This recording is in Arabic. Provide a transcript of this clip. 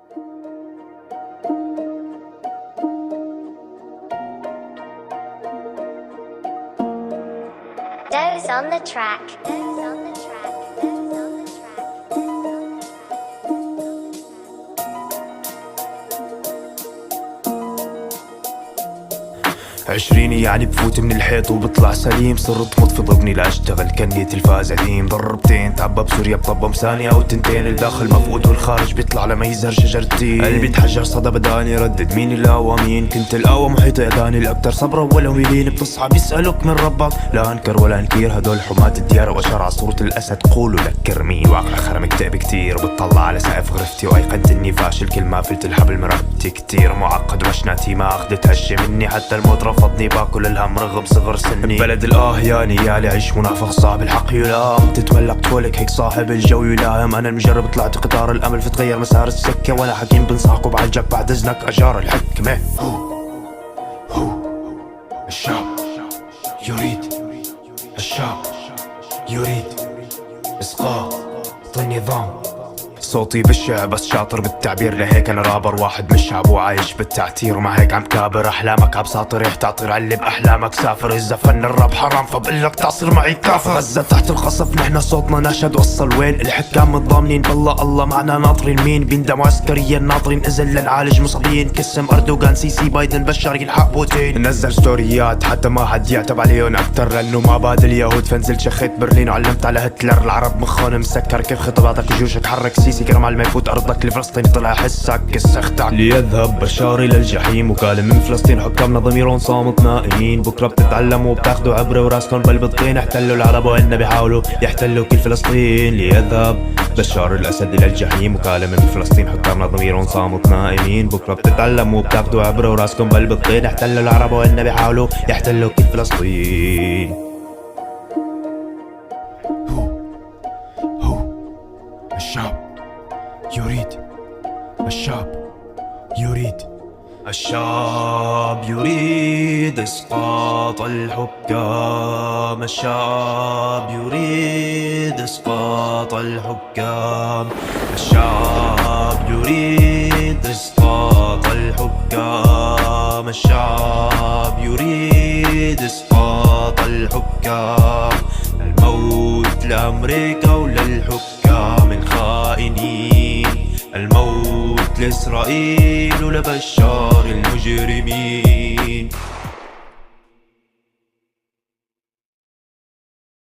Doze on the track. Doze on the track. Doze on the track. 20 يعني بفوت من الحيط وبطلع سليم. صرت مطفي ضبني لاشتغل كني تلفاز قديم. ضربتين تعبى بسوريا بطبم ثانية او تنتين. الداخل مفقود والخارج بيطلع لما يزهر شجرتين. قلبي تحجر صدى بداني ردد مين القوى مين. كنت القوى محيط ايداني الاكتر صبرا ولو ميلين. بتصحى بيسألوك من ربك لا انكر ولا انكير. هدول حماة الديار وشرع صورة الاسد قولوا لك مين. واقع خرم مكتئب كتير وبتطلع على سقف غرفتي وايقنت اني فاشل. كل ما فلت الحبل مرقبتي كتير معقد وشناتي ما اخدت هشة مني. حتى الموت رفضني باكل الهم رغم صغر سني. بلد ياني يالي عيش منافق صعب الحق يلام. تتولق طولك هيك صاحب الجو يلام. انا المجرب طلعت قطار الامل فتغير مسار السكة. وانا حكيم بنصحك وبعالجك بعد اذنك اجار الحكمة. الشعب يريد، الشعب يريد اسقاط النظام. صوتي بشع بس شاطر بالتعبير لهيك انا رابر واحد مش شعب وعايش بالتعتير. ومع هيك عم كابر احلامك عبساطر ريح تعطير علي باحلامك سافر. اذا فن الراب حرام فبقلك تعصير معي كافر. غزة تحت الخصف نحنا صوتنا نشد وصل وين. الحكام متضامنين بالله الله معنا ناطرين مين. بيندموا عسكريا ناطرين اذن لنعالج مصابين. كسم اردوغان سيسي بايدن بشار يلحق بوتين. نزل ستوريات حتى ما حد يعتب عليهم اكتر لانه ما باد اليهود. فنزلت شخيت برلين وعلمت على هتلر. العرب مخون مسكر كيف خطاباتك وجيوشك حرك سيسي كرمال ما يفوت ارضك. لفلسطين طلع حسك كسختك. ليذهب بشار الى الجحيم. وكالم من فلسطين حكامنا ضميرهم صامت نائمين. بكره بتتعلموا وبتاخدوا عبره وراسكم بالبطين. احتلوا العرب وهن بيحاولوا يحتلوا كل فلسطين. ليذهب بشار الاسد الى الجحيم. وكالم من فلسطين حكامنا ضميرهم صامت نائمين. بكره بتتعلموا وبتاخدوا عبره وراسكم بالبطين. احتلوا العرب وهن بيحاولوا يحتلوا كل فلسطين. الشعب يريد، الشعب يريد، الشعب يريد اسقاط الحكام. الشعب يريد اسقاط الحكام. الشعب يريد اسقاط الحكام. الشعب يريد اسقاط الحكام. الموت لامريكا وللحكام الخائنين. الموت لإسرائيل ولبشار المجرمين.